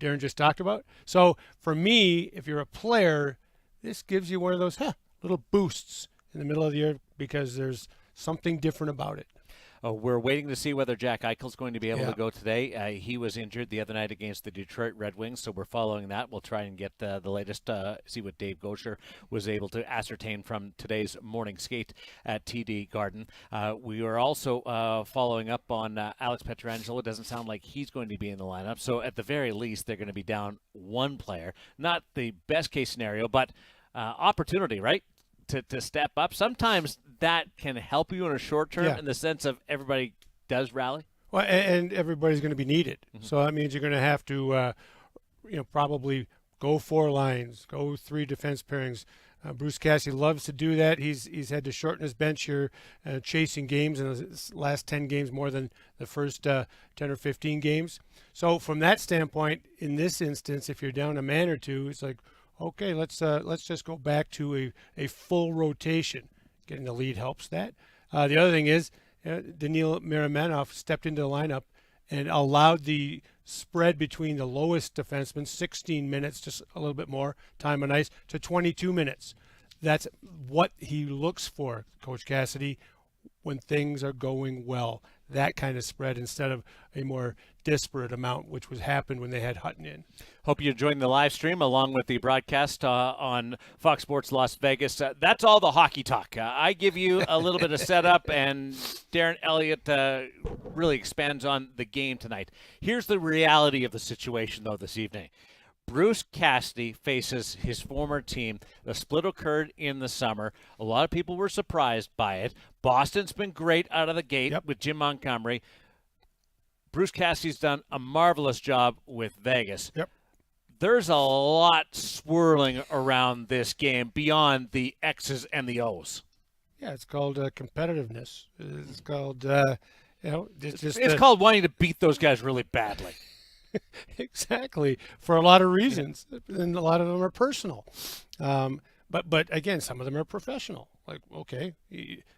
Darren just talked about. So for me, if you're a player, this gives you one of those little boosts in the middle of the year because there's something different about it. We're waiting to see whether Jack Eichel's going to be able Yeah. to go today. He was injured the other night against the Detroit Red Wings, so we're following that. We'll try and get the latest, see what Dave Gosher was able to ascertain from today's morning skate at TD Garden. We are also following up on Alex Pietrangelo. It doesn't sound like he's going to be in the lineup, so at the very least, they're going to be down one player. Not the best case scenario, but opportunity, right? To step up. Sometimes that can help you in a short term in the sense of everybody does rally. Well, and everybody's going to be needed. So that means you're going to have to, probably go 4 lines, go 3 defense pairings. Bruce Cassidy loves to do that. He's had to shorten his bench here, chasing games in the last 10 games more than the first 10 or 15 games. So from that standpoint, in this instance, if you're down a man or two, it's like, okay, let's just go back to a full rotation. Getting the lead helps that. The other thing is, Daniil Miramanov stepped into the lineup and allowed the spread between the lowest defensemen, 16 minutes, just a little bit more time on ice, to 22 minutes. That's what he looks for, Coach Cassidy, when things are going well. That kind of spread instead of a more disparate amount, which was happened when they had Hutton in. Hope you joined the live stream along with the broadcast on Fox Sports Las Vegas. That's all the hockey talk. I give you a little bit of setup, and Daren Eliot really expands on the game tonight. Here's the reality of the situation, though, this evening. Bruce Cassidy faces his former team. The split occurred in the summer. A lot of people were surprised by it. Boston's been great out of the gate with Jim Montgomery. Bruce Cassidy's done a marvelous job with Vegas. There's a lot swirling around this game beyond the X's and the O's. Yeah, it's called competitiveness. It's called, it's called wanting to beat those guys really badly. Exactly, for a lot of reasons, and a lot of them are personal. But again, some of them are professional. Like, okay,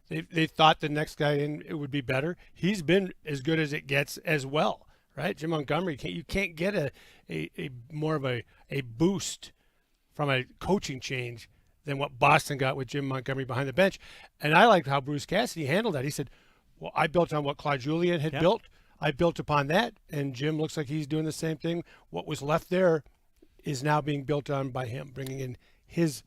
they thought the next guy in it would be better. He's been as good as it gets as well, right? Jim Montgomery, you can't get a more of a boost from a coaching change than what Boston got with Jim Montgomery behind the bench. And I liked how Bruce Cassidy handled that. He said, well, I built on what Claude Julien had built. I built upon that, and Jim looks like he's doing the same thing. What was left there is now being built on by him, bringing in his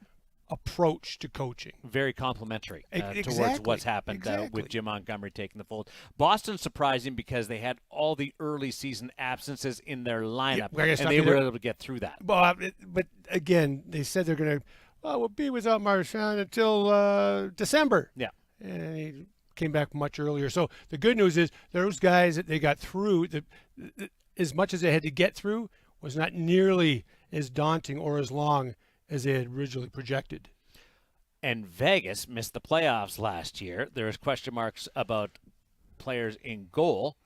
approach to coaching. Very complimentary towards what's happened with Jim Montgomery taking the fold. Boston surprising because they had all the early season absences in their lineup, and they were able to get through that. But again, they said they're going to, we'll be without Marchand until December. Yeah. And he came back much earlier. So the good news is those guys that they got through, as much as they had to get through, was not nearly as daunting or as long as they had originally projected. And Vegas missed the playoffs last year. There's question marks about players in goal.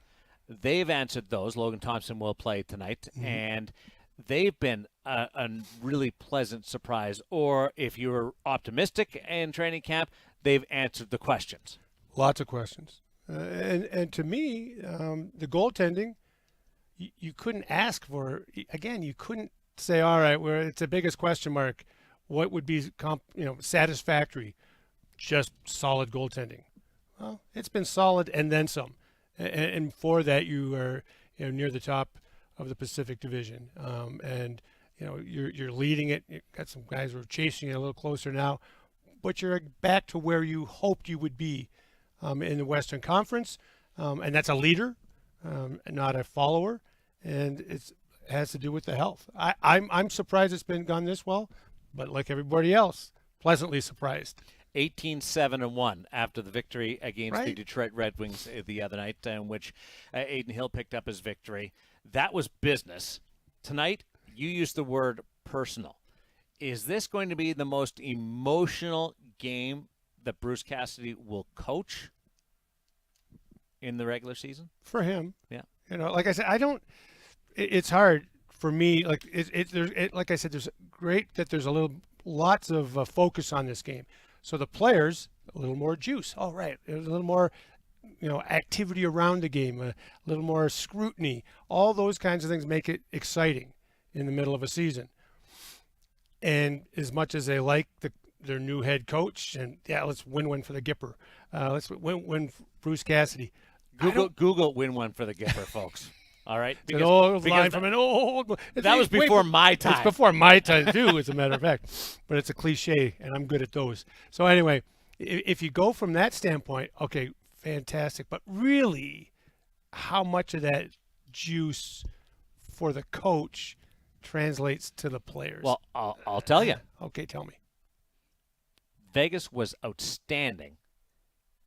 They've answered those. Logan Thompson will play tonight, and they've been a really pleasant surprise. Or if you were optimistic in training camp, they've answered the questions. Lots of questions. And to me, the goaltending, you couldn't ask for, again, you couldn't say, all right, it's the biggest question mark. What would be satisfactory? Just solid goaltending. Well, it's been solid and then some. And for that, you are near the top of the Pacific Division. And you're leading it. You've got some guys who are chasing you a little closer now. But you're back to where you hoped you would be in the Western Conference, and that's a leader, not a follower, and it has to do with the health. I'm surprised it's been gone this well, but like everybody else, pleasantly surprised. 18-7-1 after the victory against the Detroit Red Wings the other night, in which Aiden Hill picked up his victory. That was business. Tonight, you used the word personal. Is this going to be the most emotional game that Bruce Cassidy will coach in the regular season? For him. Yeah. Like I said, it's hard for me. Like like I said, there's great that there's lots of focus on this game. So the players, a little more juice. All right. There's a little more, activity around the game, a little more scrutiny. All those kinds of things make it exciting. in the middle of a season. And as much as they like their new head coach, and let's win one for the Gipper. Let's win Bruce Cassidy. Google win one for the Gipper, folks. All right, It's an old line from an old. That was before my time. It's before my time too, as a matter of fact. But it's a cliche, and I'm good at those. So anyway, if you go from that standpoint, okay, fantastic. But really, how much of that juice for the coach translates to the players? Well, I'll tell you. Okay, tell me. Vegas was outstanding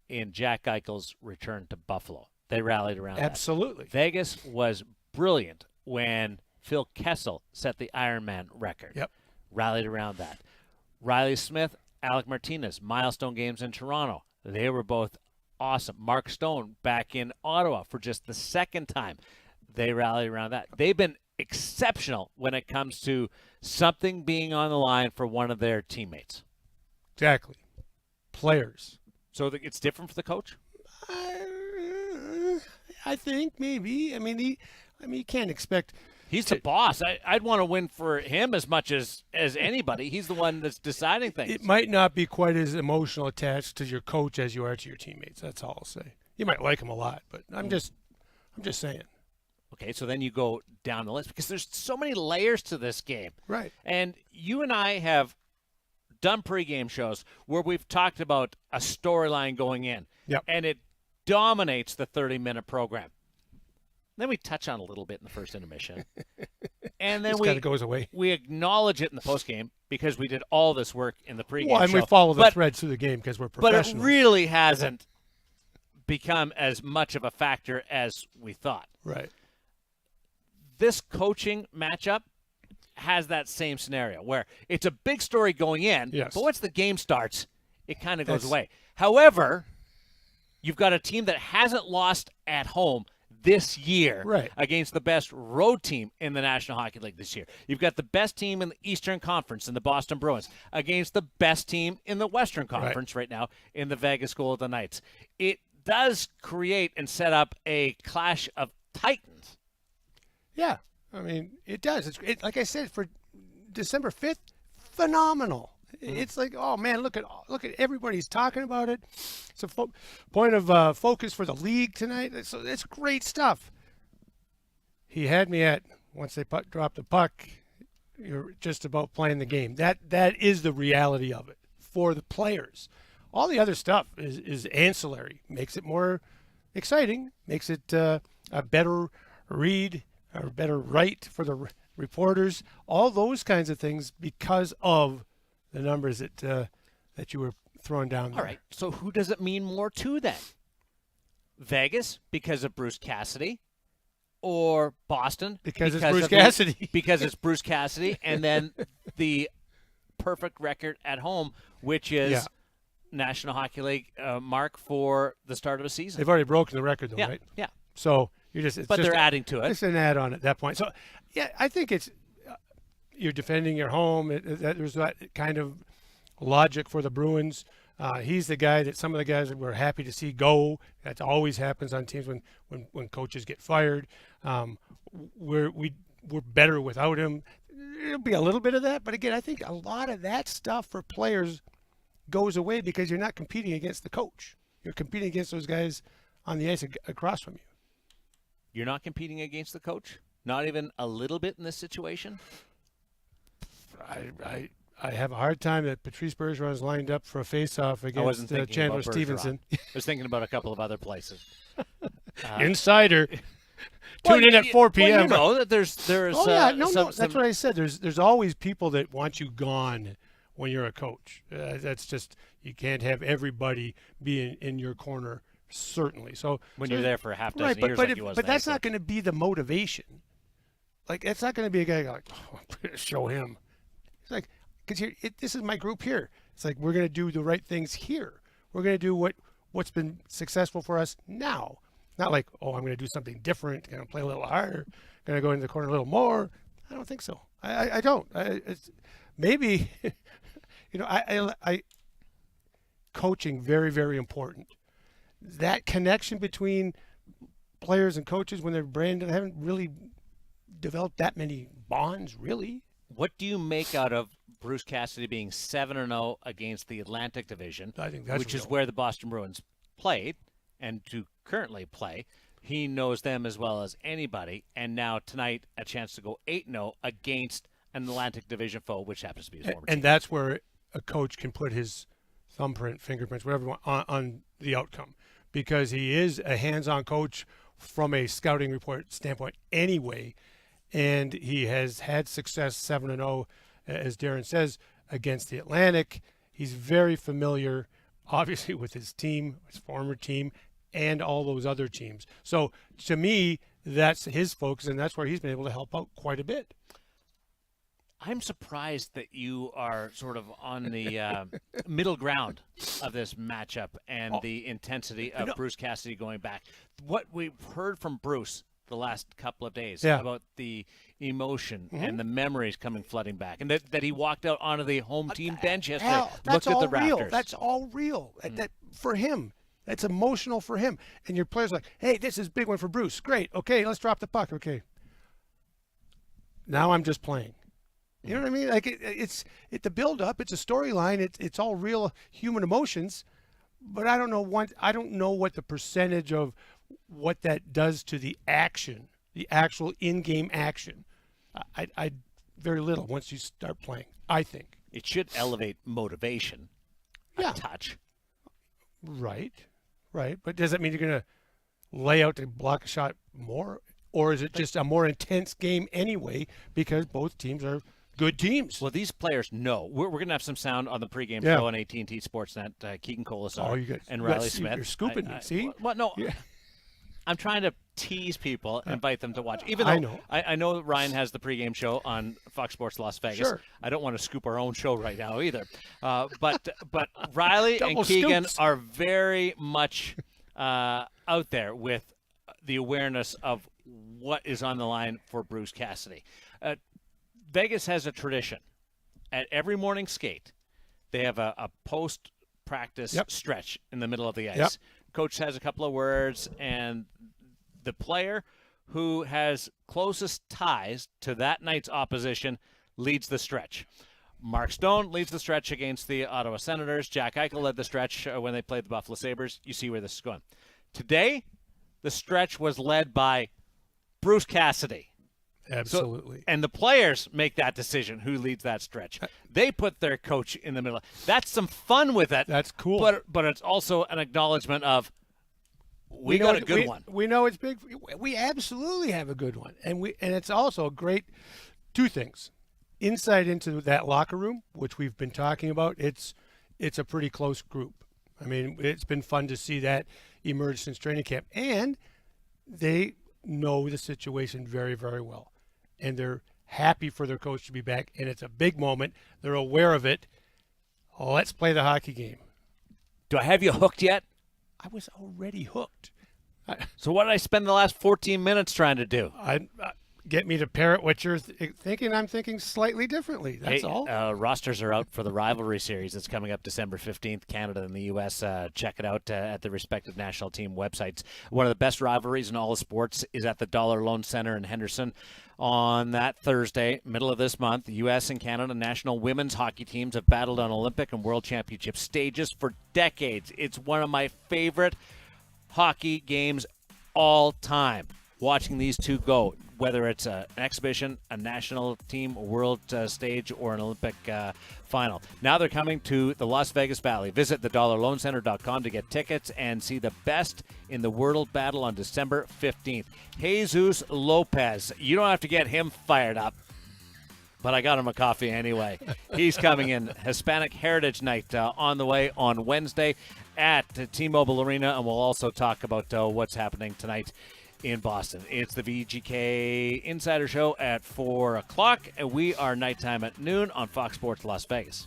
in Jack Eichel's return to Buffalo. They rallied around that. Absolutely. Vegas was brilliant when Phil Kessel set the Ironman record. Yep. Rallied around that. Riley Smith, Alec Martinez, milestone games in Toronto. They were both awesome. Mark Stone back in Ottawa for just the second time. They rallied around that. They've been exceptional when it comes to something being on the line for one of their teammates. Exactly. Players. So it's different for the coach? I think maybe. I mean, you can't expect. He's the boss. I'd want to win for him as much as anybody. He's the one that's deciding things. It might not be quite as emotional attached to your coach as you are to your teammates. That's all I'll say. You might like him a lot, but I'm just saying. Okay, so then you go down the list because there's so many layers to this game. Right. And you and I have done pregame shows where we've talked about a storyline going in. Yep. And it dominates the 30-minute program. Then we touch on a little bit in the first intermission. And then It kind of goes away. we acknowledge it in the postgame because we did all this work in the pregame Well, and show. we follow the thread through the game because we're But professionals. it really hasn't become as much of a factor as we thought. Right. This coaching matchup has that same scenario where it's a big story going in, Yes. but once the game starts, it kind of goes away. However, you've got a team that hasn't lost at home this year against the best road team in the National Hockey League this year. You've got the best team in the Eastern Conference in the Boston Bruins against the best team in the Western Conference right now in the Vegas Golden Knights. It does create and set up a clash of titans. Yeah. I mean, it does. It's like I said, for December 5th, phenomenal. It's like, oh man, look at everybody's talking about it. It's a point of focus for the league tonight. It's great stuff. He had me at once they dropped the puck, you're just about playing the game. That is the reality of it for the players. All the other stuff is ancillary. Makes it more exciting. Makes it a better read or better write for the reporters. All those kinds of things because of the numbers that you were throwing down there. All right. So who does it mean more to then? Vegas because of Bruce Cassidy, or Boston because it's Bruce Cassidy? Because it's Bruce Cassidy, and then the perfect record at home, which is National Hockey League mark for the start of a season. They've already broken the record, though, right? Yeah. So they're adding to it. It's an add-on at that point. So, yeah, I think it's you're defending your home. There's that kind of logic for the Bruins. He's the guy that some of the guys that we're happy to see go. That always happens on teams when coaches get fired. We're better without him. There'll be a little bit of that, but again, I think a lot of that stuff for players goes away because you're not competing against the coach. You're competing against those guys on the ice across from you. You're not competing against the coach? Not even a little bit in this situation? I have a hard time that Patrice Bergeron's lined up for a face-off against Chandler Stevenson. I was thinking about a couple of other places. Insider. Tune in at 4 p.m. Well, you know that there's that's what I said. There's always people that want you gone when you're a coach. That's just, you can't have everybody be in your corner, certainly. So when you're there for a half dozen years, like you was. But that's not going to be the motivation. Like, it's not going to be a guy like, oh, I'm going to show him. It's like, because this is my group here. It's like, we're going to do the right things here. We're going to do what's been successful for us now. Not like, oh, I'm going to do something different. Going to play a little harder. Going to go into the corner a little more. I don't think so. I don't. It's maybe, I coaching, very, very important. That connection between players and coaches when they're branded, I haven't really developed that many bonds, really. What do you make out of Bruce Cassidy being 7-0 against the Atlantic Division, I think that's which is real. where the Boston Bruins played and do currently play? He knows them as well as anybody, and now tonight a chance to go 8-0 against an Atlantic Division foe, which happens to be his former team. And that's where a coach can put his thumbprint, fingerprints, whatever you want, on the outcome, because he is a hands-on coach from a scouting report standpoint anyway, and he has had success 7-0, as Darren says, against the Atlantic. He's very familiar, obviously, with his team, his former team, and all those other teams. So to me, that's his focus, and that's where he's been able to help out quite a bit. I'm surprised that you are sort of on the middle ground of this matchup and the intensity of Bruce Cassidy going back. What we've heard from Bruce the last couple of days about the emotion and the memories coming flooding back, and that he walked out onto the home team bench yesterday, That's looked all at the real. rafters. That's all real. That for him. That's emotional for him. And your player's like, hey, this is a big one for Bruce. Great. Okay, let's drop the puck. Okay. Now I'm just playing. You know what I mean? Like it's the build up. It's a storyline. It's all real human emotions, but I don't know what the percentage of what that does to the action, the actual in-game action. I very little once you start playing. I think it should elevate motivation a touch. Right. But does that mean you're going to lay out to block a shot more, or is it just a more intense game anyway because both teams are good teams? Well, these players know. We're going to have some sound on the pregame show on AT&T Sportsnet. Keegan Colasar and Riley Smith. You're scooping me, see? Well, no. Yeah. I'm trying to tease people and invite them to watch. Even though I know Ryan has the pregame show on Fox Sports Las Vegas. Sure. I don't want to scoop our own show right now either. But Riley and Keegan scoops. are very much out there with the awareness of what is on the line for Bruce Cassidy. Vegas has a tradition. At every morning skate, they have a post-practice stretch in the middle of the ice. Yep. Coach has a couple of words, and the player who has closest ties to that night's opposition leads the stretch. Mark Stone leads the stretch against the Ottawa Senators. Jack Eichel led the stretch when they played the Buffalo Sabres. You see where this is going. Today, the stretch was led by Bruce Cassidy. Absolutely. And the players make that decision who leads that stretch. They put their coach in the middle. That's some fun with it. That's cool. But it's also an acknowledgement of we got a good one. We know it's big. We absolutely have a good one. And it's also a great two things. Insight into that locker room, which we've been talking about. It's a pretty close group. I mean, it's been fun to see that emerge since training camp. And they know the situation very, very well. And they're happy for their coach to be back, and it's a big moment. They're aware of it. Let's play the hockey game. Do I have you hooked yet? I was already hooked. So what did I spend the last 14 minutes trying to do? Get me to parrot what you're thinking. I'm thinking slightly differently. That's all. Rosters are out for the rivalry series that's coming up December 15th, Canada and the U.S. Check it out at the respective national team websites. One of the best rivalries in all of sports is at the Dollar Loan Center in Henderson. On that Thursday, middle of this month, the U.S. and Canada national women's hockey teams have battled on Olympic and World Championship stages for decades. It's one of my favorite hockey games all time. Watching these two go, whether it's an exhibition, a national team, a world stage, or an Olympic final. Now they're coming to the Las Vegas Valley. Visit thedollarloancenter.com to get tickets and see the best in the world battle on December 15th. Jesus Lopez. You don't have to get him fired up, but I got him a coffee anyway. He's coming in. Hispanic Heritage Night on the way on Wednesday at T-Mobile Arena, and we'll also talk about what's happening tonight in Boston. It's the VGK Insider Show at 4 o'clock, and we are nighttime at noon on Fox Sports Las Vegas.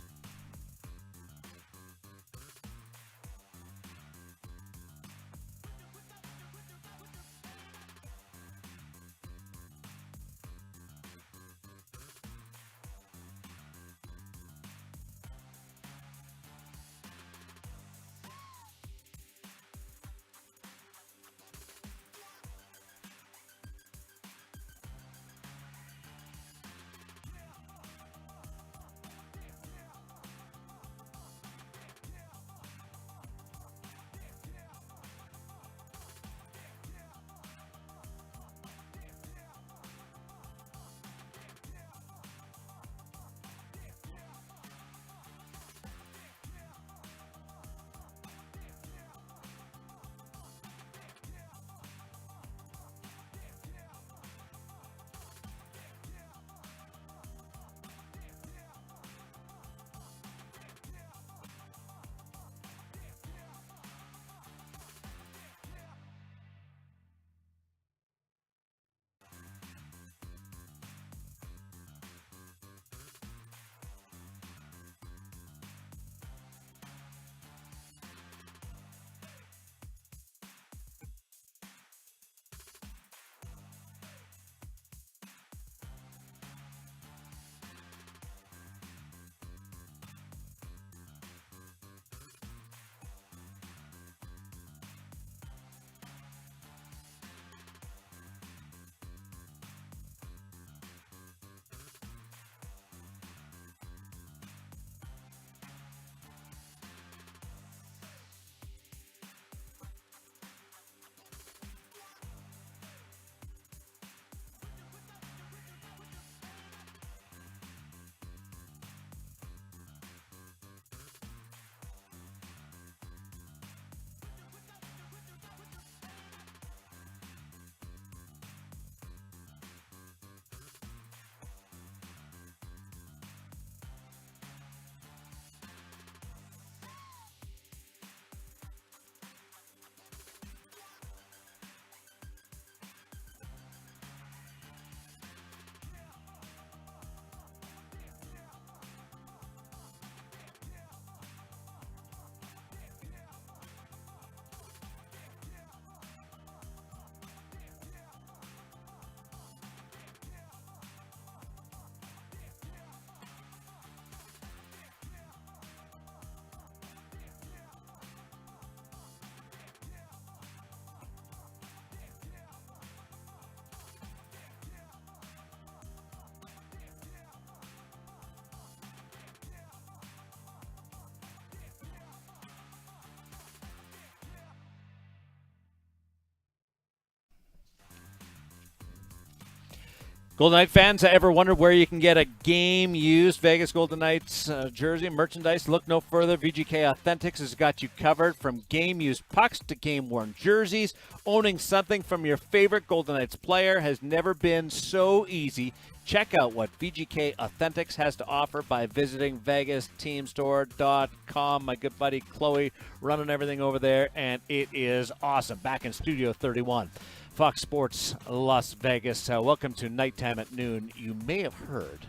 Golden Knight fans, ever wondered where you can get a game-used Vegas Golden Knights jersey merchandise? Look no further. VGK Authentics has got you covered, from game-used pucks to game-worn jerseys. Owning something from your favorite Golden Knights player has never been so easy. Check out what VGK Authentics has to offer by visiting VegasTeamStore.com. My good buddy Chloe running everything over there, and it is awesome. Back in Studio 31. Fox Sports Las Vegas. Welcome to Nighttime at Noon. You may have heard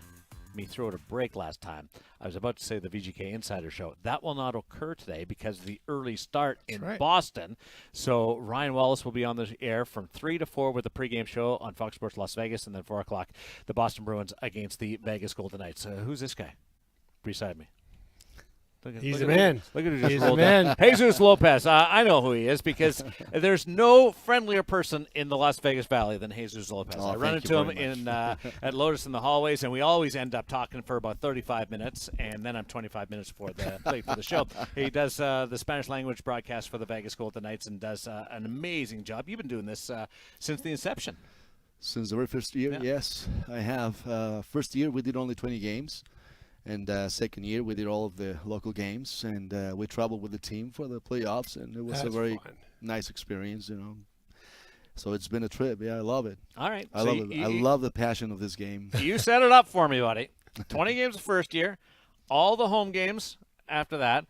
me throw it a break last time. I was about to say the VGK Insider Show. That will not occur today because of the early start in Boston. So Ryan Wallace will be on the air from 3 to 4 with the pregame show on Fox Sports Las Vegas, and then 4 o'clock, the Boston Bruins against the Vegas Golden Knights. Who's this guy beside me? He's a man. Look at who He's just a rolled man. down. Jesus Lopez. I know who he is because there's no friendlier person in the Las Vegas Valley than Jesus Lopez. I run into him at Lotus in the hallways, and we always end up talking for about 35 minutes, and then I'm 25 minutes for the show. He does the Spanish language broadcast for the Vegas Golden Knights and does an amazing job. You've been doing this since the inception. Since the very first year, yes, I have. First year we did only 20 games. And second year, we did all of the local games, and we traveled with the team for the playoffs, and it was a very nice experience, So it's been a trip. Yeah, I love it. All right. I love it. I love the passion of this game. You set it up for me, buddy. 20 games the first year, all the home games after that,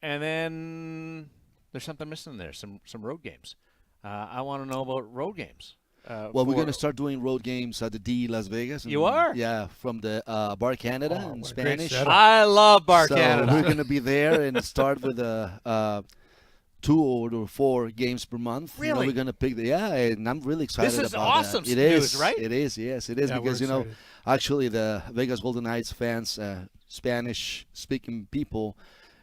and then there's something missing there, some road games. I want to know about road games. Well, we're going to start doing road games at the D Las Vegas. You are? Yeah, from the Bar Canada in Spanish. I love Bar Canada. We're going to be there and start with 2 or 4 games per month. Really? We're going to pick and I'm really excited about that. This is awesome It news, is, right? It is, yes, it is, because, actually the Vegas Golden Knights fans, Spanish-speaking people,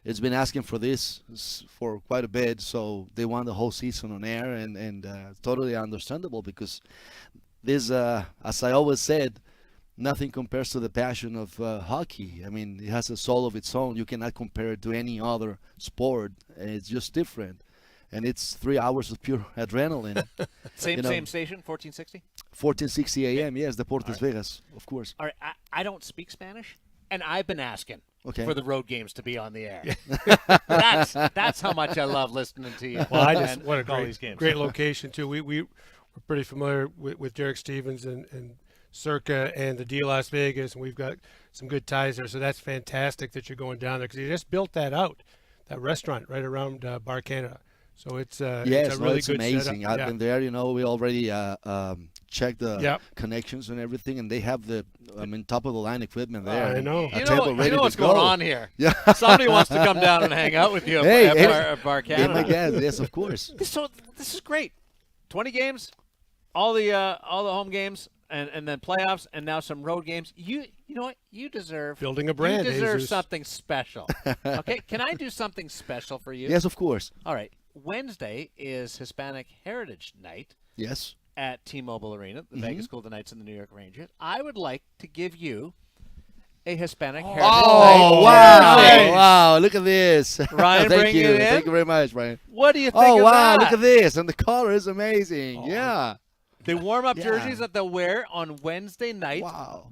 it's been asking for this for quite a bit, so they want the whole season on air, and totally understandable, because this, as I always said, nothing compares to the passion of hockey. I mean, it has a soul of its own. You cannot compare it to any other sport. It's just different, and it's 3 hours of pure adrenaline. Same station, 1460? 1460 a.m., yes, Deportes Vegas, of course. All right, I don't speak Spanish, and I've been asking. Okay. For the road games to be on the air. That's how much I love listening to you. Well, what a great location too. We're pretty familiar with Derek Stevens and Circa and the D Las Vegas, and we've got some good ties there. So that's fantastic that you're going down there, because you just built that restaurant right around Bar Canada. So it's a really good amazing. setup. I've been there. We already checked the connections and everything, and they have the top of the line equipment there. I know. You know what's going on here. Yeah. Somebody wants to come down and hang out with you at Bar Canada. My guess, yes, of course. So this is great. 20 games, all the home games, and then playoffs, and now some road games. You know what? You deserve building a brand. You deserve something special. Okay, can I do something special for you? Yes, of course. All right. Wednesday is Hispanic Heritage Night. Yes. At T-Mobile Arena, the Vegas Golden Knights and the New York Rangers. I would like to give you a Hispanic Heritage Night. Oh, wow. Nice. Wow, look at this. Ryan, Thank you. It in. Thank you very much, Ryan. What do you think of that? Oh, wow, look at this. And the color is amazing. Yeah. The warm-up jerseys that they'll wear on Wednesday night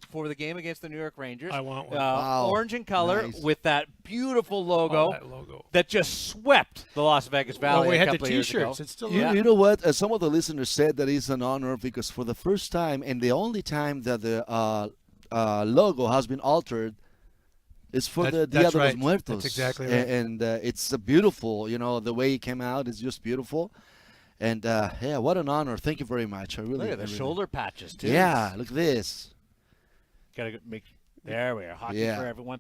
for the game against the New York Rangers. I want one. Orange in color with that beautiful logo, that just swept the Las Vegas Valley. We had a the couple of years T-shirts. ago. It's still you know what? Some of the listeners said that it's an honor, because for the first time and the only time that the logo has been altered is for the Dia de los Muertos. That's exactly right. And it's beautiful. The way it came out is just beautiful. And, what an honor. Thank you very much. Look at the shoulder patches, too. Yeah, look at this. There we are. Hockey for everyone.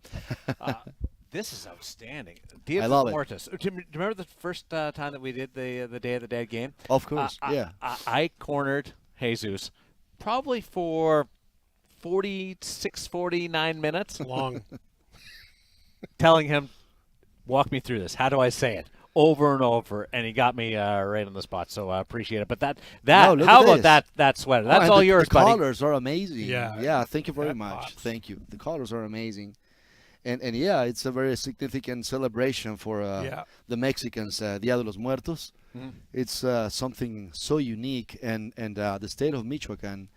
This is outstanding. I love it. Mortis. Do you remember the first time that we did the Day of the Dead game? Of course, I cornered Jesus probably for 46, 49 minutes. Long. Telling him, walk me through this. How do I say it? Over and over, and he got me right on the spot, so I appreciate it. But how about that sweater? That's all yours, buddy. The colors are amazing. Yeah, thank you very much. Pops. Thank you. The colors are amazing. And it's a very significant celebration for the Mexicans, Dia de los Muertos. It's something so unique, and the state of Michoacan,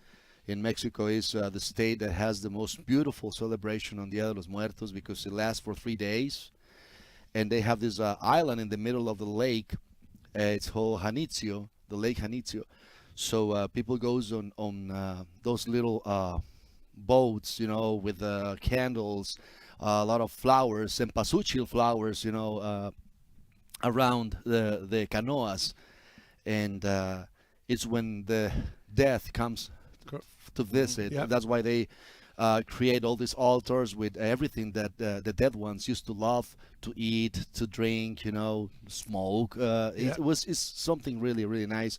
in Mexico is the state that has the most beautiful celebration on Dia de los Muertos because it lasts for 3 days. And they have this island in the middle of the lake. It's called Janitzio, the Lake Janitzio. So people goes on those little boats, with candles, a lot of flowers, cempasúchil flowers, around the canoas. And it's when the death comes to visit. Yep. That's why they create all these altars with everything that the dead ones used to love to eat, to drink, smoke. It's something really, really nice.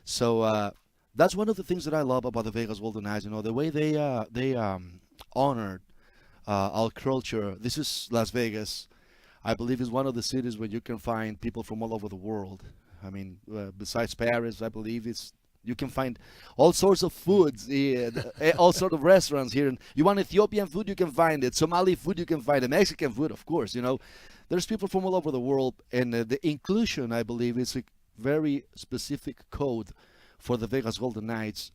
So that's one of the things that I love about the Vegas Golden Knights. The way they honored our culture. This is Las Vegas. I believe is one of the cities where you can find people from all over the world. I mean, besides Paris, I believe you can find all sorts of foods, all sorts of restaurants here. And you want Ethiopian food, you can find it. Somali food, you can find it. Mexican food, of course. There's people from all over the world, and the inclusion, I believe, is a very specific code for the Vegas Golden Knights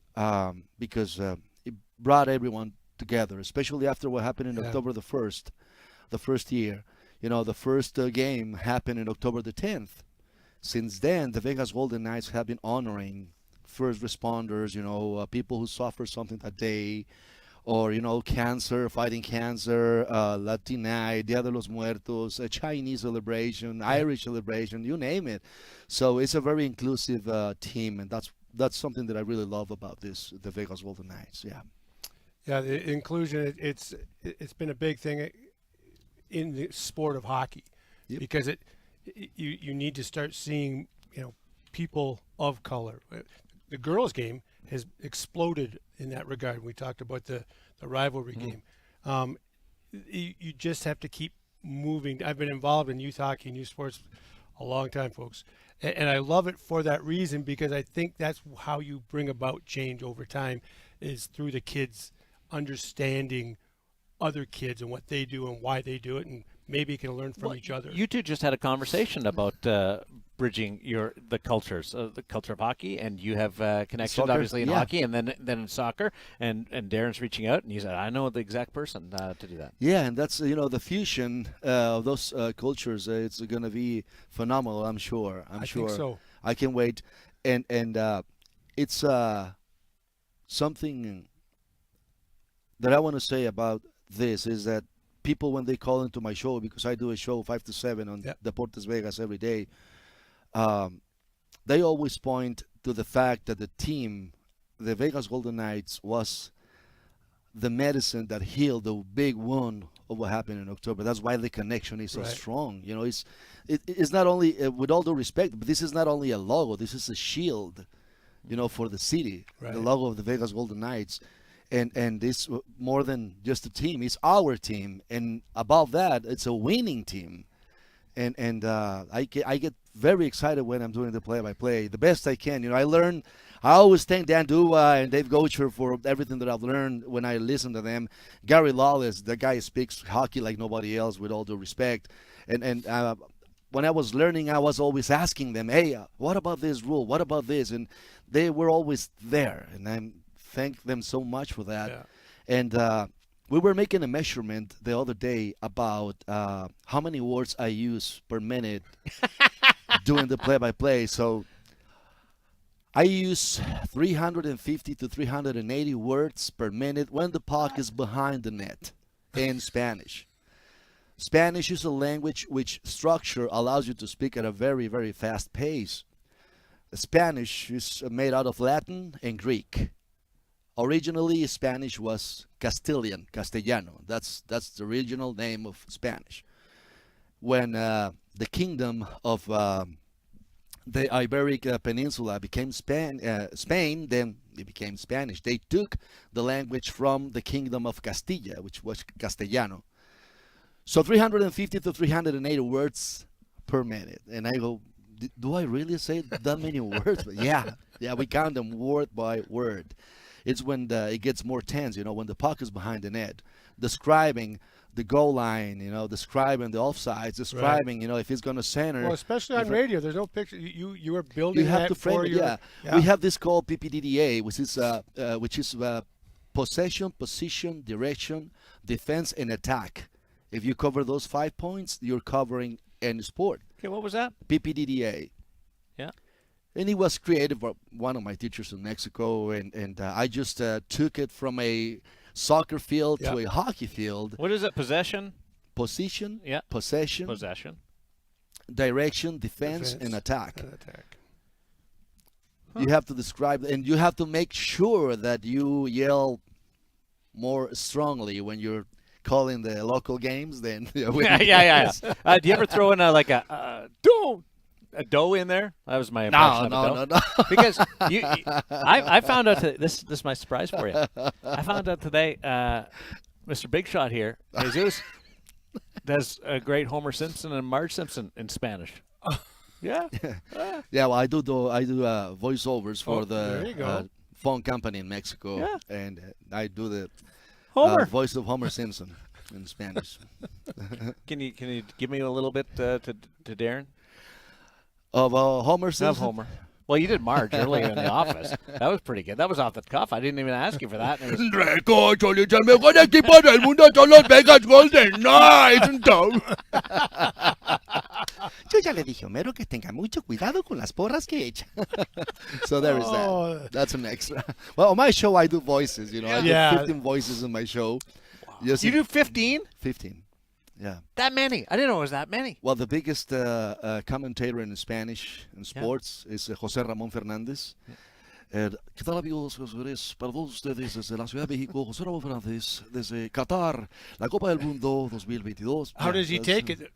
because it brought everyone together, especially after what happened in October the 1st, the first year. The first game happened in October the 10th. Since then, the Vegas Golden Knights have been honoring first responders, people who suffer something that day, or, cancer, fighting cancer, Latina, Dia de los Muertos, a Chinese celebration, Irish celebration, you name it. So it's a very inclusive team, and that's something that I really love about the Vegas Golden Knights. Yeah. Yeah, the inclusion, it's been a big thing in the sport of hockey. Yep. Because you need to start seeing, people of color. The girls' game has exploded in that regard. We talked about the rivalry game. You just have to keep moving. I've been involved in youth hockey and youth sports a long time, folks. And I love it for that reason, because I think that's how you bring about change over time, is through the kids understanding other kids and what they do and why they do it, and maybe can learn from each other. You two just had a conversation about bridging the cultures, the culture of hockey, and you have connections Soccer, obviously in hockey, and then in soccer. And Darren's reaching out, and he said, "I know the exact person to do that." Yeah, and that's the fusion of those cultures. It's going to be phenomenal. I'm sure. I think so. I can't wait, and it's something that I want to say about this is that people, when they call into my show, because I do a show 5 to 7 on Deportes Vegas every day, they always point to the fact that the team, the Vegas Golden Knights, was the medicine that healed the big wound of what happened in October. That's why the connection is so strong. It's not only, with all due respect, but this is not only a logo. This is a shield, for the city. Right. The logo of the Vegas Golden Knights. And this, more than just a team, it's our team, and above that, it's a winning team. And I get very excited when I'm doing the play-by-play, the best I can. I always thank Dan Duva and Dave Gocher for everything that I've learned when I listen to them. Gary Lawless, the guy speaks hockey like nobody else, with all due respect. And when I was learning, I was always asking them, hey, what about this rule? What about this? And they were always there, and I'm thank them so much for that. Yeah. And we were making a measurement the other day about how many words I use per minute doing the play-by-play. So I use 350 to 380 words per minute when the puck is behind the net in Spanish. Spanish is a language which structure allows you to speak at a very, very fast pace. Spanish is made out of Latin and Greek. Originally, Spanish was Castellano. That's the original name of Spanish. When the kingdom of the Iberic Peninsula became Spain, then it became Spanish. They took the language from the kingdom of Castilla, which was Castellano. So 350 to 380 words per minute. And I go, do I really say that many words? But yeah, we count them word by word. It's when it gets more tense, when the puck is behind the net. describing the goal line, describing the offsides, describing, if he's going to center. Well, especially on radio, there's no picture. You are building. You have that to frame for it. your, Yeah, we have this called PPDDA, which is possession, position, direction, defense, and attack. If you cover those 5 points, you're covering any sport. Okay, what was that? PPDDA. Yeah. And it was created by one of my teachers in Mexico, and I just took it from a soccer field to a hockey field. What is it? Possession? Position, Possession. direction, defense, and attack. Huh. You have to describe, and you have to make sure that you yell more strongly when you're calling the local games than yeah. Do you ever throw in a dough in there? That was my impression of No. Because I found out this is my surprise for you. I found out today, Mr. Big Shot here, Jesus, does a great Homer Simpson and Marge Simpson in Spanish. Yeah. Yeah, well, I do voiceovers for the phone company in Mexico, and I do the voice of Homer Simpson in Spanish. Can you give me a little bit to Darren? Of Homer Simpson? Of Homer. Well, you did Marge earlier in the office. That was pretty good. That was off the cuff. I didn't even ask you for that. And it was... el mejor equipo del mundo son los Vegas Golden Knights. Yo ya le dije a Homero que tenga mucho cuidado con las porras que echa. So there is that. That's an extra. Well, on my show, I do voices. I do 15 voices in my show. Wow. Yes, you do 15? 15. Yeah. That many? I didn't know it was that many. Well, the biggest commentator in Spanish in sports is José Ramón Fernández. ¿Qué tal, amigos? Para todos ustedes desde la Ciudad de México, José Ramón Fernández, desde Qatar, la Copa del Mundo 2022. How does he take it?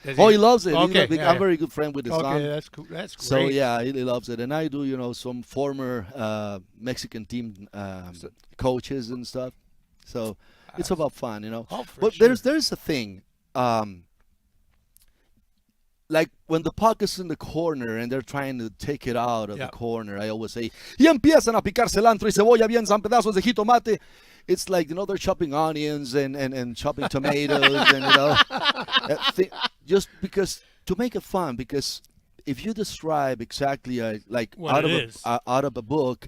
He loves it. Okay, I'm a very good friend with his son. Okay, that's cool. That's great. So, yeah, he loves it. And I do, some former Mexican team coaches and stuff. So it's about fun, But sure. there's a thing. Like when the puck is in the corner and they're trying to take it out of the corner, I always say, y empiezan a picar cilantro y cebolla bien san pedazos de jitomate. It's like, they're chopping onions and chopping tomatoes and, just because, to make it fun, because if you describe exactly out of a book,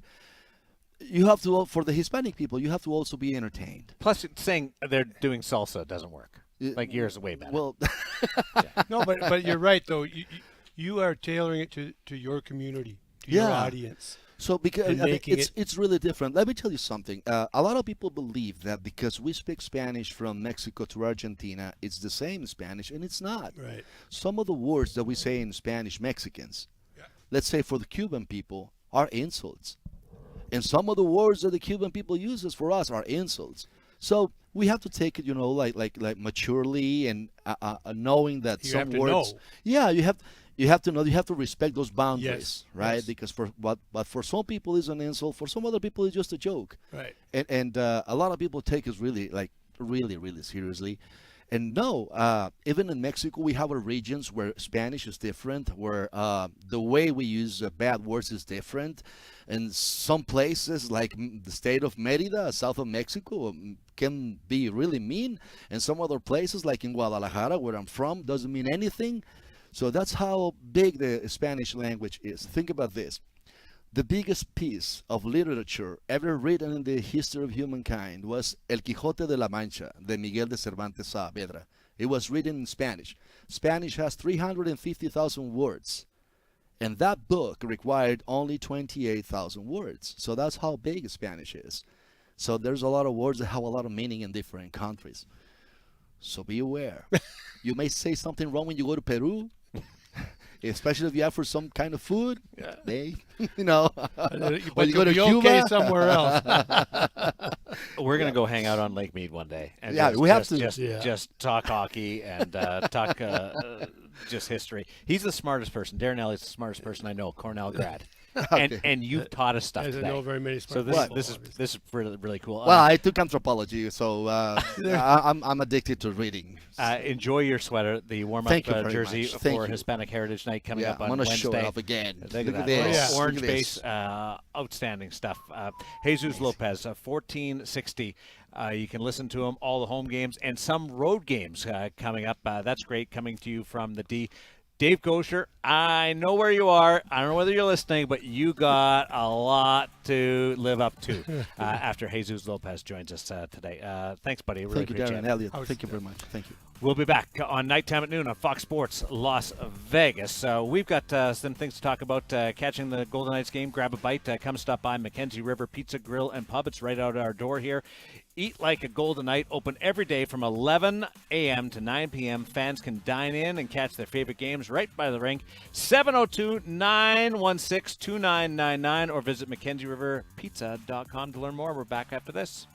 you have to, for the Hispanic people, you have to also be entertained. Plus, saying they're doing salsa doesn't work. Like yours is way better. Well, no, but you're right though. You are tailoring it to your community, to your audience. So because it's really different. Let me tell you something. A lot of people believe that because we speak Spanish from Mexico to Argentina, it's the same in Spanish, and it's not. Right. Some of the words that we say in Spanish, Mexicans, let's say for the Cuban people, are insults, and some of the words that the Cuban people uses for us are insults. So we have to take it, like maturely and knowing that you some have to words. know. Yeah, you have to know. You have to respect those boundaries, right? Yes. Because but for some people it's an insult. For some other people it's just a joke. Right. And a lot of people take us really seriously. And no, even in Mexico we have our regions where Spanish is different, where the way we use bad words is different. And some places like the state of Mérida, south of Mexico, can be really mean. And some other places like in Guadalajara, where I'm from, doesn't mean anything. So that's how big the Spanish language is. Think about this. The biggest piece of literature ever written in the history of humankind was El Quijote de la Mancha, de Miguel de Cervantes Saavedra. It was written in Spanish. Spanish has 350,000 words. And that book required only 28,000 words. So that's how big Spanish is. So there's a lot of words that have a lot of meaning in different countries. So be aware. You may say something wrong when you go to Peru, especially if you ask for some kind of food. Yeah. They, But you go to you'll Cuba. be okay somewhere else. We're gonna go hang out on Lake Mead one day. And We have to. Just talk hockey and talk just history. He's the smartest person. Darren Elliott's the smartest person I know. Cornell grad. Okay. And you've taught us stuff Doesn't today. know very many So smart this people, is really, really cool. Well, I took anthropology, so I'm addicted to reading. Enjoy your sweater, the warm-up Thank you very jersey much. Thank for you. Hispanic Heritage Night coming up on I'm gonna Wednesday. show it off again. Look Look at at that. this. Orange Look at base, this. outstanding stuff. Jesus Lopez, 1460. You can listen to them, all the home games, and some road games coming up. That's great, coming to you from the D. Dave Gosher, I know where you are. I don't know whether you're listening, but you got a lot to live up to after Jesus Lopez joins us today. Thanks, buddy. Really Thank you, appreciate Darren. it. Eliot, thank you very much. Thank you. We'll be back on Nighttime at Noon on Fox Sports Las Vegas. We've got some things to talk about. Catching the Golden Knights game, grab a bite. Come stop by Mackenzie River Pizza Grill and Pub. It's right out our door here. Eat like a Golden Knight, open every day from 11 a.m. to 9 p.m. Fans can dine in and catch their favorite games right by the rink. 702-916-2999 or visit MackenzieRiverPizza.com to learn more. We're back after this.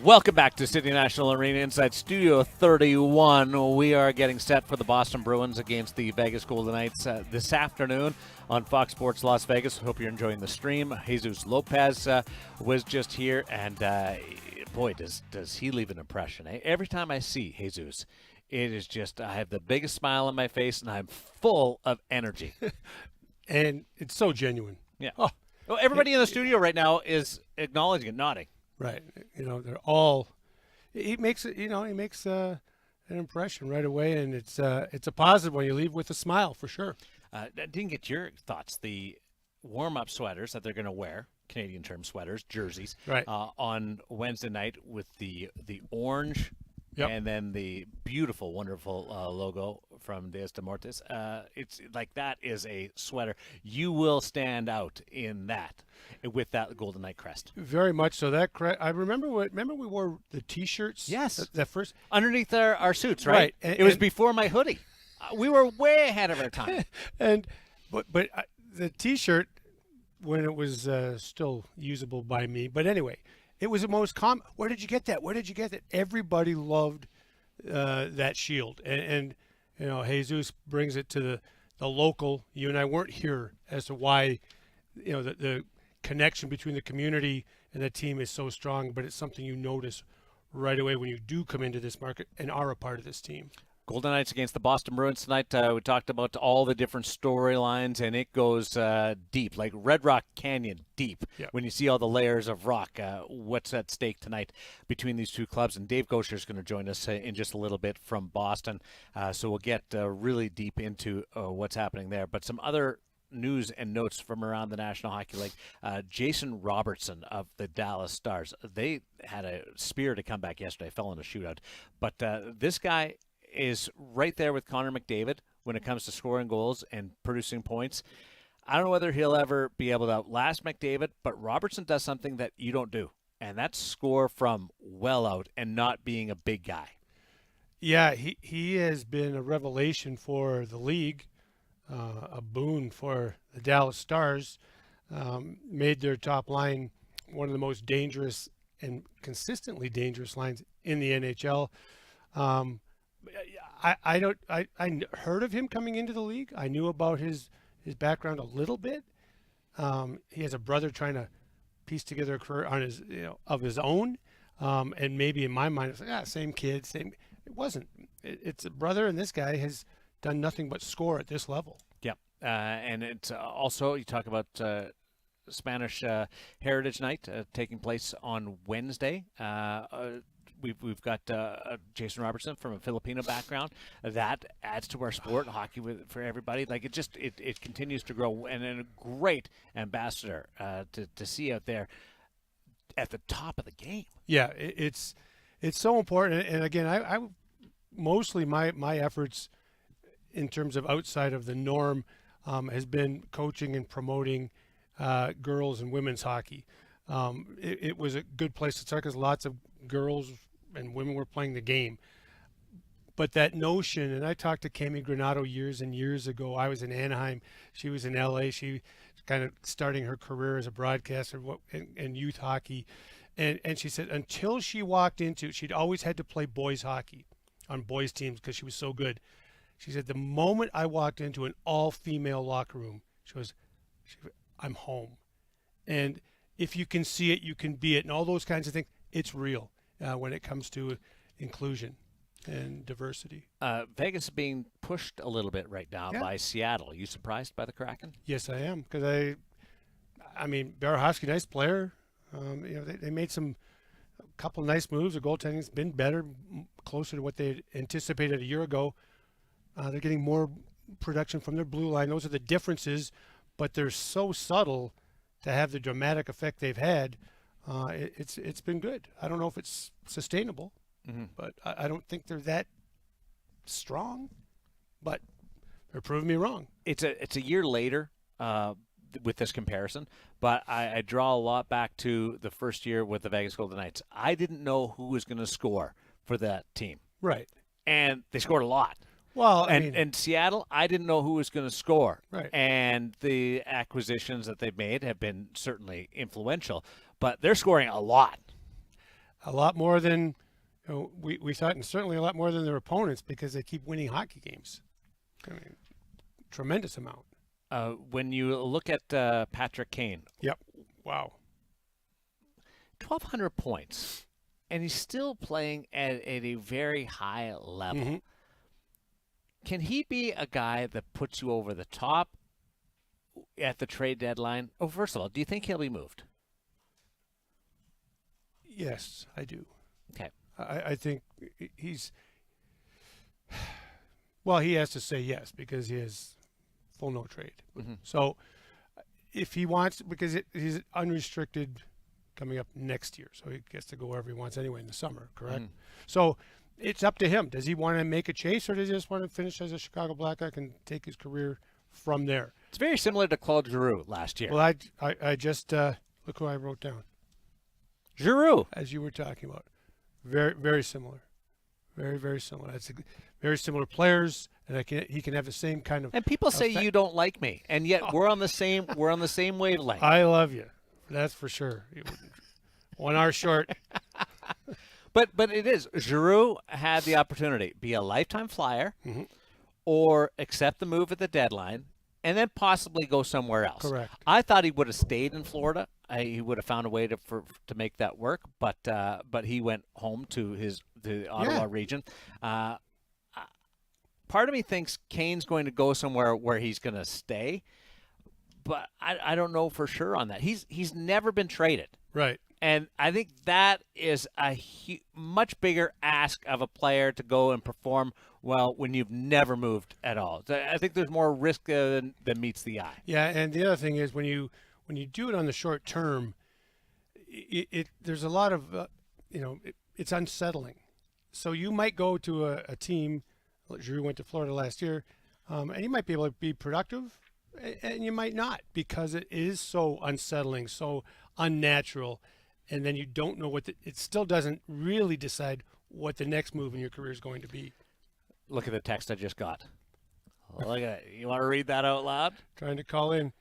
Welcome back to City National Arena inside Studio 31. We are getting set for the Boston Bruins against the Vegas Golden Knights this afternoon on Fox Sports Las Vegas. Hope you're enjoying the stream. Jesus Lopez was just here, and boy, does he leave an impression. Eh? Every time I see Jesus, it is just, I have the biggest smile on my face, and I'm full of energy. And it's so genuine. Yeah. Oh. Well, everybody in the studio right now is acknowledging it, nodding. Right. You know, they're all. He makes it. You know, he makes an impression right away, and it's a positive one. You leave with a smile for sure. I didn't get your thoughts. The warm-up sweaters that they're going to wear, Canadian term sweaters, jerseys, right, on Wednesday night with the orange Yep. and then the beautiful, wonderful logo from Dias de Mortis. It's like that is a sweater. You will stand out in that with that Golden Knight crest. Very much so. That I remember we wore the T-shirts. Yes. That first. Underneath our suits, right? Right. It was before my hoodie. We were way ahead of our time. But the T-shirt, when it was still usable by me, but anyway, it was the most common. Where did you get that? Where did you get that? Everybody loved that shield, and you know, Jesus brings it to the local. You and I weren't here as to why, you know, the connection between the community and the team is so strong, but it's something you notice right away when you do come into this market and are a part of this team. Golden Knights against the Boston Bruins tonight. We talked about all the different storylines, and it goes deep, like Red Rock Canyon deep. Yeah. When you see all the layers of rock, what's at stake tonight between these two clubs. And Dave Gosher is going to join us in just a little bit from Boston. So we'll get really deep into what's happening there. But some other news and notes from around the National Hockey League. Jason Robertson of the Dallas Stars. They had a spirited comeback yesterday, fell in a shootout. But this guy is right there with Connor McDavid when it comes to scoring goals and producing points. I don't know whether he'll ever be able to outlast McDavid, but Robertson does something that you don't do, and that's score from well out and not being a big guy. Yeah, he has been a revelation for the league, a boon for the Dallas Stars, made their top line one of the most dangerous and consistently dangerous lines in the NHL. I heard of him coming into the league. I knew about his background a little bit. He has a brother trying to piece together a career on his, you know, of his own, and maybe in my mind it's like, same kid, same. It wasn't. It's a brother, and this guy has done nothing but score at this level. Yeah, and it's also, you talk about Spanish Heritage Night taking place on Wednesday. We've got Jason Robertson from a Filipino background. That adds to our sport, hockey for everybody. Like it continues to grow, and a great ambassador to see out there at the top of the game. Yeah, it's so important. And again, I mostly my efforts in terms of outside of the norm has been coaching and promoting girls and women's hockey. It was a good place to start because lots of girls and women were playing the game. But that notion, and I talked to Cami Granado years and years ago. I was in Anaheim. She was in LA. She was kind of starting her career as a broadcaster in youth hockey. And she said until she walked into, she'd always had to play boys hockey on boys teams because she was so good. She said, the moment I walked into an all-female locker room, she goes, I'm home. And if you can see it, you can be it, and all those kinds of things, it's real when it comes to inclusion and diversity. Vegas is being pushed a little bit right now by Seattle. Are you surprised by the Kraken? Yes, I am, because I mean, Berehowski, nice player. You know, they made a couple nice moves. The goaltending's been better, closer to what they anticipated a year ago. They're getting more production from their blue line. Those are the differences, but they're so subtle to have the dramatic effect they've had. It's been good. I don't know if it's sustainable, but I don't think they're that strong. But they're proving me wrong. It's a year later with this comparison, but I draw a lot back to the first year with the Vegas Golden Knights. I didn't know who was going to score for that team. Right. And they scored a lot. Well, and Seattle, I didn't know who was going to score. Right. And the acquisitions that they've made have been certainly influential, but they're scoring a lot. A lot more than we thought, and certainly a lot more than their opponents because they keep winning hockey games. I mean, tremendous amount. When you look at Patrick Kane. Yep. Wow. 1,200 points, and he's still playing at a very high level. Mm-hmm. Can he be a guy that puts you over the top at the trade deadline? Oh, first of all, do you think he'll be moved? Yes, I do. Okay. I think he's – well, he has to say yes because he has full no trade. Mm-hmm. So if he wants – because he's unrestricted coming up next year, so he gets to go wherever he wants anyway in the summer, correct? Mm. So it's up to him. Does he want to make a chase, or does he just want to finish as a Chicago Blackhawk and take his career from there? It's very similar to Claude Giroux last year. Well, I just look who I wrote down Giroux. as you were talking about. Very, very similar. Very, very similar. That's very similar players, and he can have the same kind of. And people say effect. you don't like me, and yet we're on the same wavelength. I love you. That's for sure. 1 hour short. But it is. Giroux had the opportunity be a lifetime flyer, or accept the move at the deadline, and then possibly go somewhere else. Correct. I thought he would have stayed in Florida. He would have found a way to make that work, but he went home to the Ottawa region. Part of me thinks Kane's going to go somewhere where he's going to stay, but I don't know for sure on that. He's never been traded. Right. And I think that is a much bigger ask of a player to go and perform well when you've never moved at all. So I think there's more risk than meets the eye. Yeah, and the other thing is when you do it on the short term, there's a lot of it's unsettling. So you might go to a team. Giroux went to Florida last year, and you might be able to be productive, and you might not, because it is so unsettling, so unnatural. And then you don't know it still doesn't really decide what the next move in your career is going to be. Look at the text I just got. Look at it. You want to read that out loud? Trying to call in,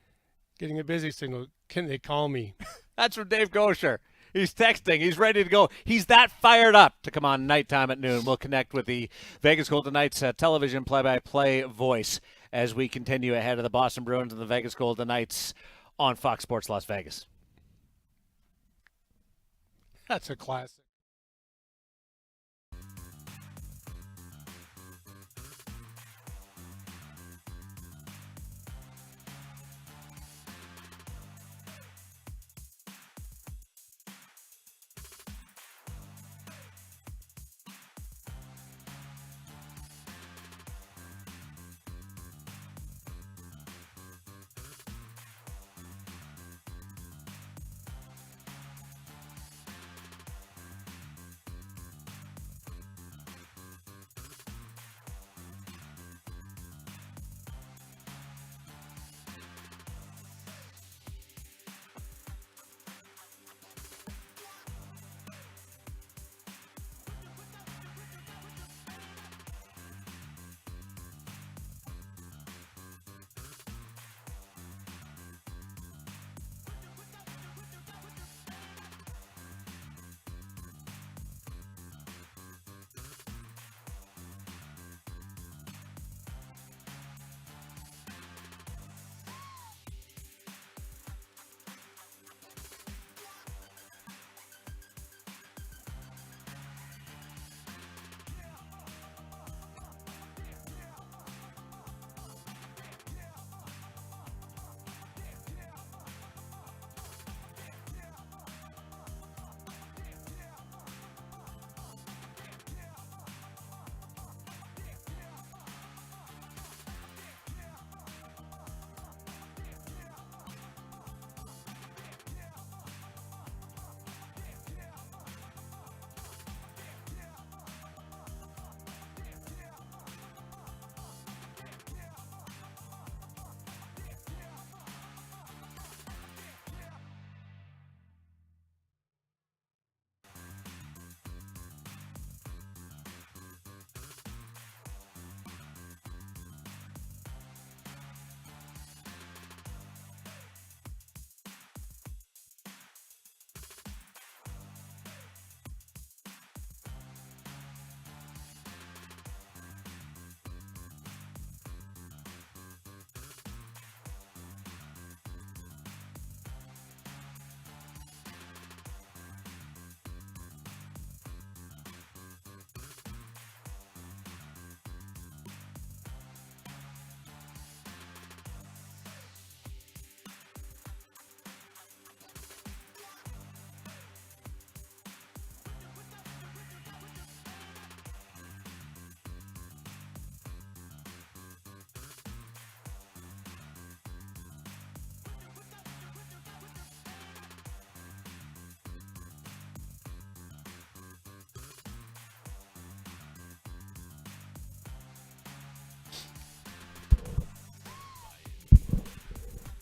getting a busy signal. Can they call me? That's from Dave Gosher. He's texting. He's ready to go. He's that fired up to come on nighttime at noon. We'll connect with the Vegas Golden Knights television play-by-play voice as we continue ahead of the Boston Bruins and the Vegas Golden Knights on Fox Sports Las Vegas. That's a classic.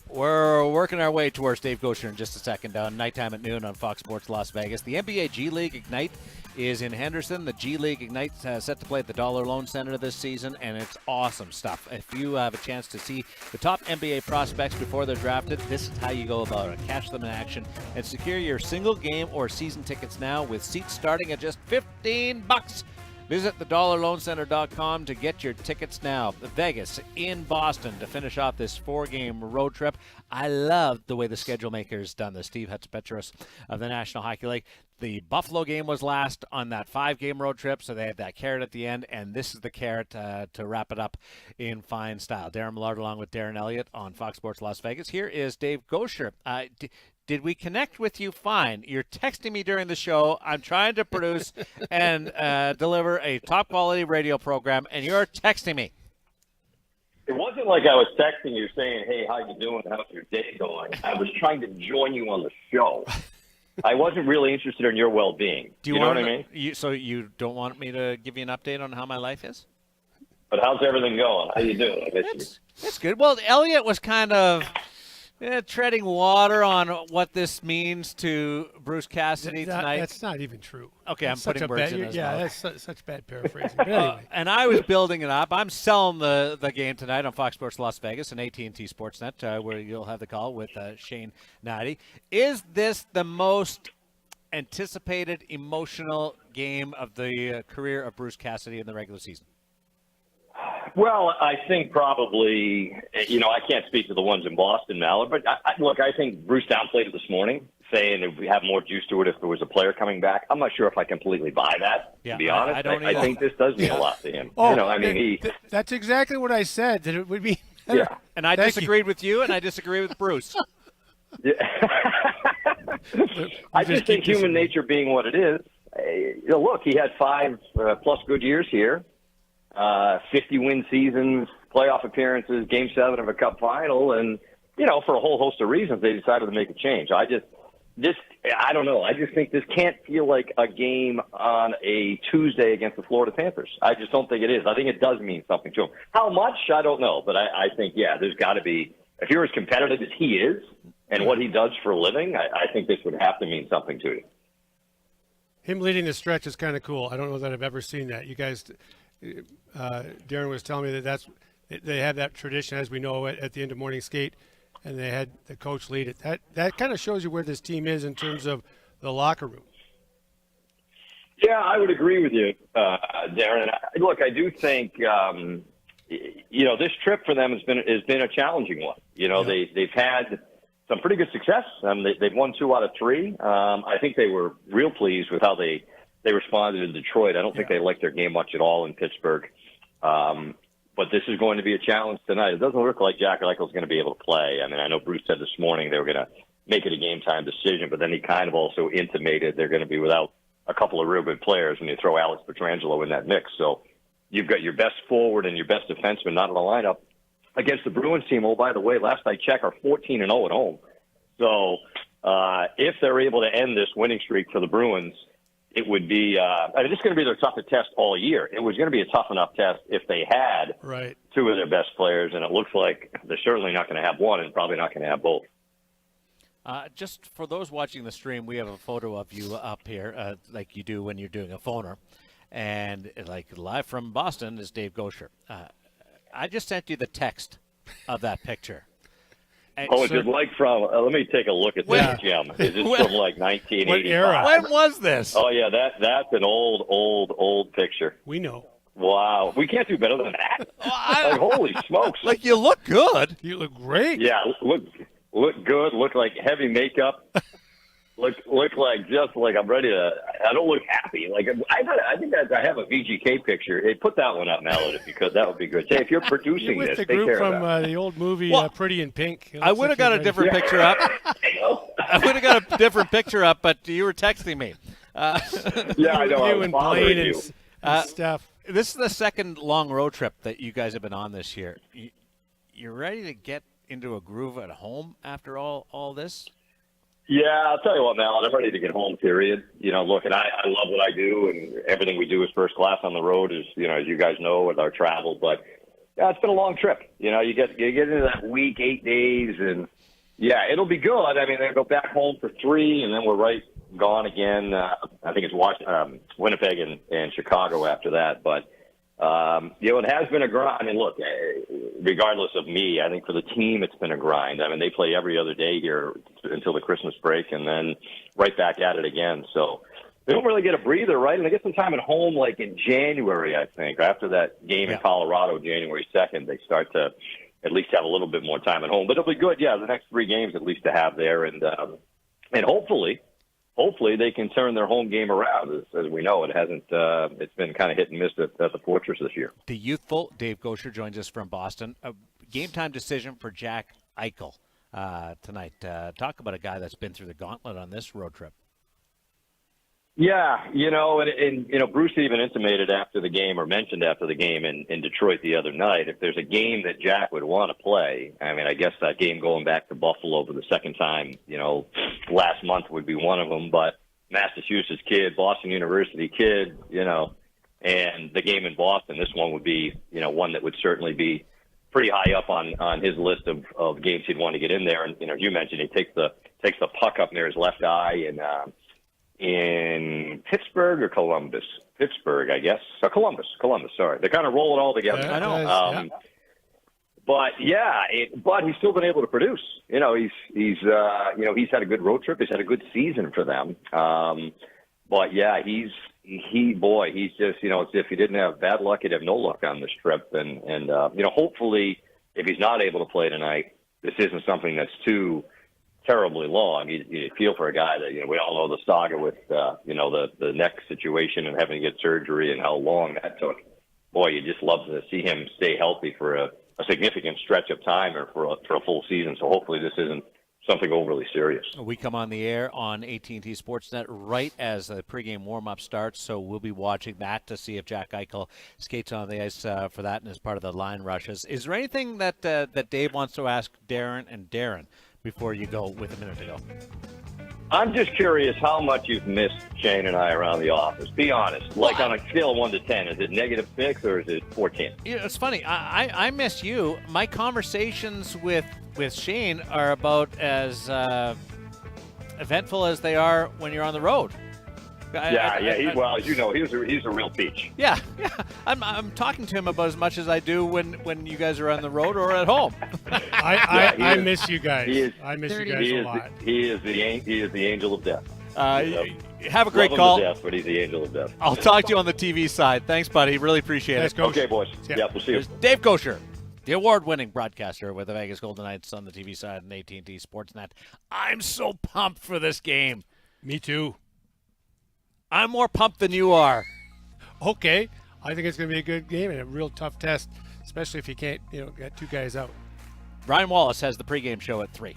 We're working our way towards Dave Gosher in just a second. Nighttime at noon on Fox Sports Las Vegas. The NBA G League Ignite is in Henderson. The G League Ignite set to play at the Dollar Loan Center this season, and it's awesome stuff. If you have a chance to see the top NBA prospects before they're drafted, this is how you go about it. Catch them in action and secure your single game or season tickets now with seats starting at just $15. Visit thedollarloancenter.com to get your tickets now. Vegas in Boston to finish off this 4-game road trip. I love the way the schedule maker's done this. Steve Hetzpetros of the National Hockey League. The Buffalo game was last on that 5-game road trip, so they had that carrot at the end, and this is the carrot to wrap it up in fine style. Daren Millard along with Daren Eliot on Fox Sports Las Vegas. Here is Dave Gosher. Did we connect with you? Fine. You're texting me during the show. I'm trying to produce and deliver a top-quality radio program, and you're texting me. It wasn't like I was texting you saying, hey, how you doing? How's your day going? I was trying to join you on the show. I wasn't really interested in your well-being. Do you know want what I mean? So you don't want me to give you an update on how my life is? But how's everything going? How you doing? I miss you. It's good. Well, Eliot was kind of treading water on what this means to Bruce Cassidy tonight. That's not even true. Okay, I'm putting words in his mouth. That's such bad paraphrasing. But anyway. And I was building it up. I'm selling the game tonight on Fox Sports Las Vegas and AT&T Sportsnet, where you'll have the call with Shane Natty. Is this the most anticipated emotional game of the career of Bruce Cassidy in the regular season? Well, I think probably, I can't speak to the ones in Boston, Mallard, but I think Bruce downplayed it this morning, saying if we have more juice to it if there was a player coming back. I'm not sure if I completely buy that, to be honest. I think this does mean a lot to him. That's exactly what I said, that it would be. Yeah. And I disagreed with you, and I disagree with Bruce. Yeah. I just think human nature being what it is, look, he had 5+ good years here. 50-win seasons, playoff appearances, Game 7 of a Cup final, and, for a whole host of reasons, they decided to make a change. I don't know. I just think this can't feel like a game on a Tuesday against the Florida Panthers. I just don't think it is. I think it does mean something to him. How much? I don't know. But I think, there's got to be, if you're as competitive as he is and what he does for a living, I think this would have to mean something to you. Him leading the stretch is kind of cool. I don't know that I've ever seen that. You guys... Darren was telling me that they have that tradition, as we know, at the end of morning skate, and they had the coach lead it. That kind of shows you where this team is in terms of the locker room. Yeah, I would agree with you, Darren. Look, I do think this trip for them has been a challenging one. They've had some pretty good success. They've won 2 out of 3. I think they were real pleased with how they responded in Detroit. I don't think they liked their game much at all in Pittsburgh. But this is going to be a challenge tonight. It doesn't look like Jack Eichel's going to be able to play. I mean, I know Bruce said this morning they were going to make it a game-time decision, but then he kind of also intimated they're going to be without a couple of real good players when you throw Alex Pietrangelo in that mix. So you've got your best forward and your best defenseman not in the lineup against the Bruins team. Oh, by the way, last I checked, are 14-0 at home. So if they're able to end this winning streak for the Bruins, it would be this is going to be their toughest test all year. It was going to be a tough enough test if they had 2 of their best players, and it looks like they're certainly not going to have one and probably not going to have both. Just for those watching the stream, we have a photo of you up here, like you do when you're doing a phoner. And like live from Boston is Dave Gosher. I just sent you the text of that picture. Is it like from, let me take a look at this, Jim. Is this from like 1985? When was this? Oh, yeah, that's an old picture. We know. Wow. We can't do better than that. Holy smokes. Like, you look good. You look great. Yeah, look good. Look like heavy makeup. Look like just like I'm ready to. I don't look happy. Like I think that I have a VGK picture. Hey, put that one up, Mellon, because that would be good. Hey, if you're producing with this, the take group care from of that. The old movie Pretty in Pink. I would have got a different picture up. I would have got a different picture up, but you were texting me. Yeah, I know. You and Blaine and stuff. This is the second long road trip that you guys have been on this year. You're ready to get into a groove at home after all this? Yeah, I'll tell you what, Mal, I'm ready to get home, period. Look, and I love what I do, and everything we do is first class on the road, as you guys know, with our travel. But Yeah, it's been a long trip. You get into that week, 8 days, and yeah, it'll be good. I mean, they go back home for 3, and then we're right gone again. I think it's Winnipeg and Chicago after that. But it has been a grind. I mean, look, regardless of me, I think for the team it's been a grind. I mean, they play every other day here until the Christmas break, and then right back at it again. So they don't really get a breather, right? And they get some time at home, like in January, I think. After that game in Colorado, January 2nd, they start to at least have a little bit more time at home. But it'll be good, the next 3 games at least to have there. And hopefully they can turn their home game around. As we know, it hasn't. It's been kind of hit and miss at the Fortress this year. The youthful Dave Gosher joins us from Boston. A game-time decision for Jack Eichel tonight. Talk about a guy that's been through the gauntlet on this road trip. Yeah, and Bruce even intimated after the game, or mentioned after the game in Detroit the other night, if there's a game that Jack would want to play, I mean, I guess that game going back to Buffalo for the second time, last month would be one of them. But Massachusetts kid, Boston University kid, and the game in Boston, this one would be, one that would certainly be pretty high up on his list of games he'd want to get in there. And you mentioned he takes the puck up near his left eye, and in Pittsburgh or Columbus? Pittsburgh, I guess. Columbus, sorry. They kind of roll it all together. Yeah, I know. But he's still been able to produce. He's had a good road trip. He's had a good season for them. But yeah, he's just, it's if he didn't have bad luck, he'd have no luck on this trip. And hopefully if he's not able to play tonight, this isn't something that's too terribly long. You feel for a guy that, we all know the saga with, the neck situation and having to get surgery and how long that took. Boy, you just love to see him stay healthy for a significant stretch of time or for a full season. So hopefully this isn't something overly serious. We come on the air on AT&T Sportsnet right as the pregame warm-up starts, so we'll be watching that to see if Jack Eichel skates on the ice for that and as part of the line rushes. Is there anything that Dave wants to ask Darren and Darren before you go with a minute to go? I'm just curious how much you've missed Shane and I around the office. Be honest. Like on a scale of 1 to 10, is it -6 or is it 14? It's funny. I miss you. My conversations with Shane are about as eventful as they are when you're on the road. Well, as you know, he's a real peach. Yeah. I'm talking to him about as much as I do when you guys are on the road or at home. I miss you guys. I miss you guys a lot. He is the angel of death. Have a great Love call. him to death, but he's the angel of death. I'll talk to you on the TV side. Thanks, buddy. Really appreciate it. Coach. Okay, boys. Yeah. We'll see you. There's Dave Gosher, the award-winning broadcaster with the Vegas Golden Knights on the TV side and AT&T Sportsnet. I'm so pumped for this game. Me too. I'm more pumped than you are. Okay. I think it's going to be a good game and a real tough test, especially if you can't, get 2 guys out. Ryan Wallace has the pregame show at 3.